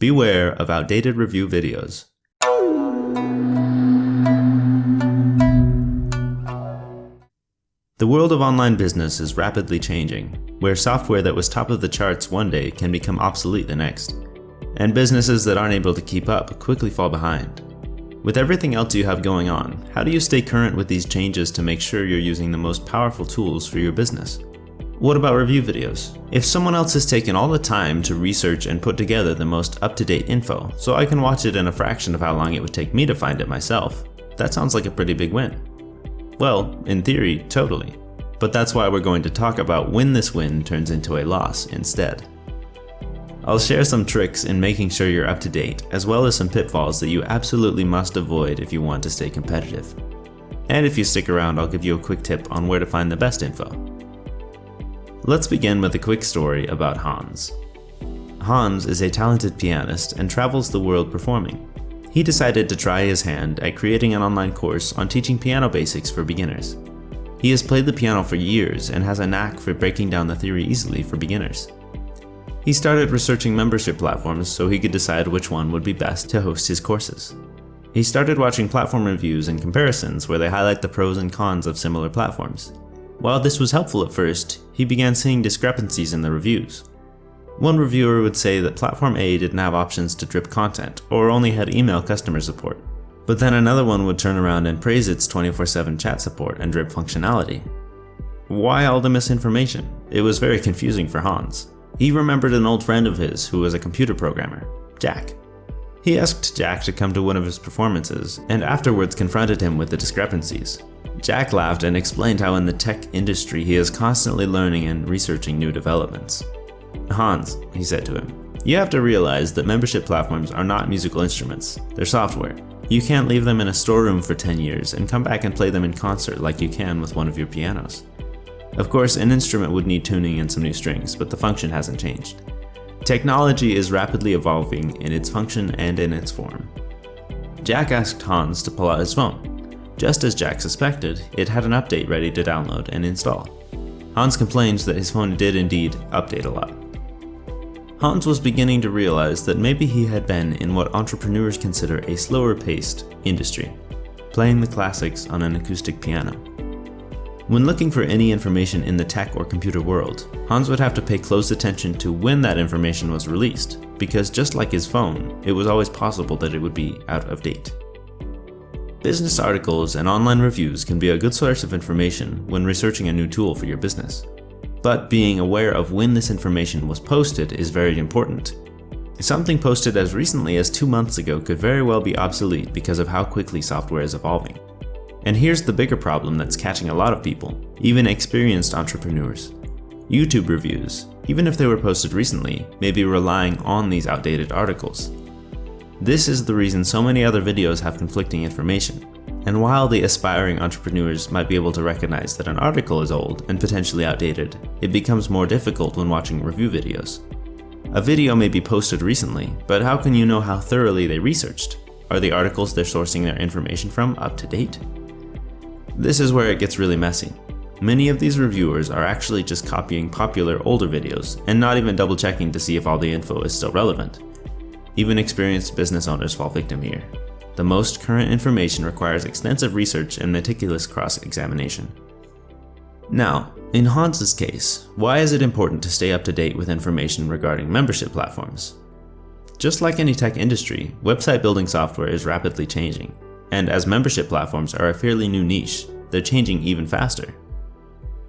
Beware of outdated review videos. The world of online business is rapidly changing, where software that was top of the charts one day can become obsolete the next, and businesses that aren't able to keep up quickly fall behind. With everything else you have going on, how do you stay current with these changes to make sure you're using the most powerful tools for your business? What about review videos? If someone else has taken all the time to research and put together the most up-to-date info, so I can watch it in a fraction of how long it would take me to find it myself, that sounds like a pretty big win. Well, in theory, totally. But that's why we're going to talk about when this win turns into a loss instead. I'll share some tricks in making sure you're up to date, as well as some pitfalls that you absolutely must avoid if you want to stay competitive. And if you stick around, I'll give you a quick tip on where to find the best info. Let's begin with a quick story about Hans. Hans is a talented pianist and travels the world performing. He decided to try his hand at creating an online course on teaching piano basics for beginners. He has played the piano for years and has a knack for breaking down the theory easily for beginners. He started researching membership platforms so he could decide which one would be best to host his courses. He started watching platform reviews and comparisons where they highlight the pros and cons of similar platforms. While this was helpful at first, he began seeing discrepancies in the reviews. One reviewer would say that Platform A didn't have options to drip content or only had email customer support. But then another one would turn around and praise its 24/7 chat support and drip functionality. Why all the misinformation? It was very confusing for Hans. He remembered an old friend of his who was a computer programmer, Jack. He asked Jack to come to one of his performances and afterwards confronted him with the discrepancies. Jack laughed and explained how in the tech industry he is constantly learning and researching new developments. Hans, he said to him, you have to realize that membership platforms are not musical instruments, they're software. You can't leave them in a storeroom for 10 years and come back and play them in concert like you can with one of your pianos. Of course, an instrument would need tuning and some new strings, but the function hasn't changed. Technology is rapidly evolving in its function and in its form. Jack asked Hans to pull out his phone. Just as Jack suspected, it had an update ready to download and install. Hans complained that his phone did indeed update a lot. Hans was beginning to realize that maybe he had been in what entrepreneurs consider a slower-paced industry, playing the classics on an acoustic piano. When looking for any information in the tech or computer world, Hans would have to pay close attention to when that information was released, because just like his phone, it was always possible that it would be out of date. Business articles and online reviews can be a good source of information when researching a new tool for your business. But being aware of when this information was posted is very important. Something posted as recently as 2 months ago could very well be obsolete because of how quickly software is evolving. And here's the bigger problem that's catching a lot of people, even experienced entrepreneurs. YouTube reviews, even if they were posted recently, may be relying on these outdated articles. This is the reason so many other videos have conflicting information. And while the aspiring entrepreneurs might be able to recognize that an article is old and potentially outdated, it becomes more difficult when watching review videos. A video may be posted recently, but how can you know how thoroughly they researched? Are the articles they're sourcing their information from up to date? This is where it gets really messy. Many of these reviewers are actually just copying popular older videos and not even double checking to see if all the info is still relevant. Even experienced business owners fall victim here. The most current information requires extensive research and meticulous cross-examination. Now, in Hans's case, why is it important to stay up to date with information regarding membership platforms? Just like any tech industry, website building software is rapidly changing, and as membership platforms are a fairly new niche, they're changing even faster.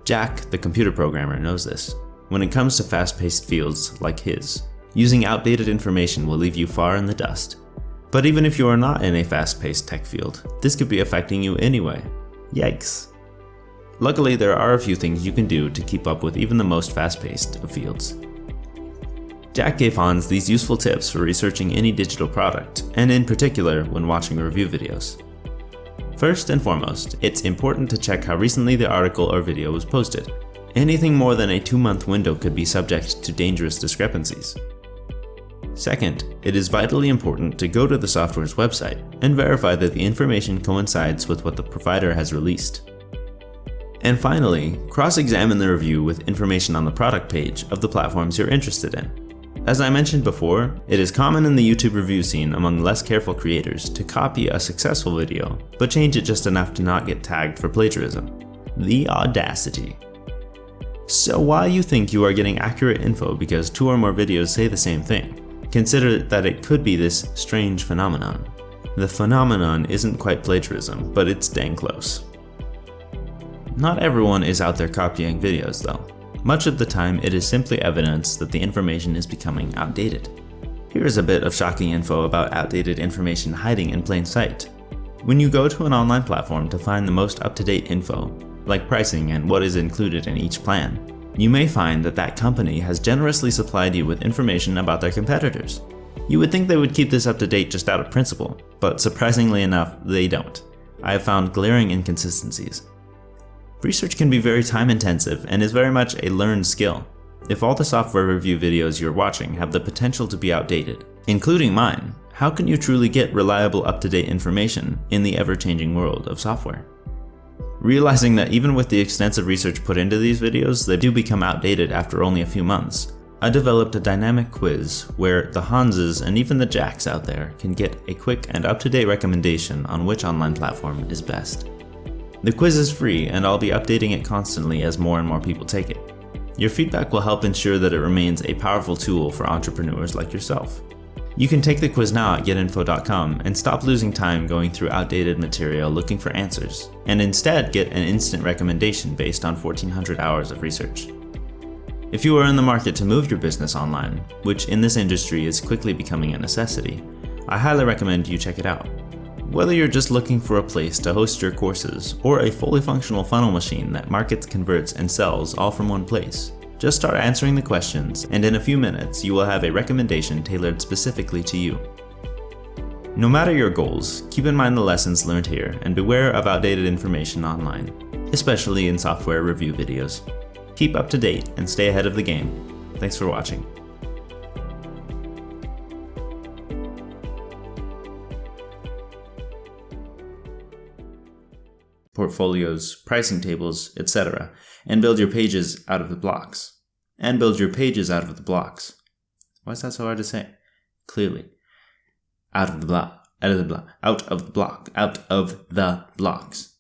Jack, the computer programmer, knows this. When it comes to fast-paced fields like his, using outdated information will leave you far in the dust. But even if you are not in a fast-paced tech field, this could be affecting you anyway. Yikes. Luckily, there are a few things you can do to keep up with even the most fast-paced of fields. Jack gave Hans these useful tips for researching any digital product, and in particular when watching review videos. First and foremost, it's important to check how recently the article or video was posted. Anything more than a 2-month window could be subject to dangerous discrepancies. Second, it is vitally important to go to the software's website and verify that the information coincides with what the provider has released. And finally, cross-examine the review with information on the product page of the platforms you're interested in. As I mentioned before, it is common in the YouTube review scene among less careful creators to copy a successful video, but change it just enough to not get tagged for plagiarism. The audacity. So while you think you are getting accurate info because 2 or more videos say the same thing, consider that it could be this strange phenomenon. The phenomenon isn't quite plagiarism, but it's dang close. Not everyone is out there copying videos though. Much of the time it is simply evidence that the information is becoming outdated. Here is a bit of shocking info about outdated information hiding in plain sight. When you go to an online platform to find the most up-to-date info, like pricing and what is included in each plan, you may find that that company has generously supplied you with information about their competitors. You would think they would keep this up to date just out of principle, but surprisingly enough, they don't. I have found glaring inconsistencies. Research can be very time intensive and is very much a learned skill. If all the software review videos you're watching have the potential to be outdated, including mine, how can you truly get reliable up-to-date information in the ever-changing world of software? Realizing that even with the extensive research put into these videos, they do become outdated after only a few months, I developed a dynamic quiz where the Hanses and even the Jacks out there can get a quick and up-to-date recommendation on which online platform is best. The quiz is free and I'll be updating it constantly as more and more people take it. Your feedback will help ensure that it remains a powerful tool for entrepreneurs like yourself. You can take the quiz now at getinfo.com and stop losing time going through outdated material looking for answers, and instead get an instant recommendation based on 1,400 hours of research. If you are in the market to move your business online, which in this industry is quickly becoming a necessity, I highly recommend you check it out. Whether you're just looking for a place to host your courses or a fully functional funnel machine that markets, converts, and sells all from one place, just start answering the questions and in a few minutes you will have a recommendation tailored specifically to you. No matter your goals, keep in mind the lessons learned here and beware of outdated information online, especially in software review videos. Keep up to date and stay ahead of the game. Thanks for watching. Portfolios, pricing tables, etc., and build your pages out of the blocks. Why is that so hard to say? Clearly. Out of the blocks.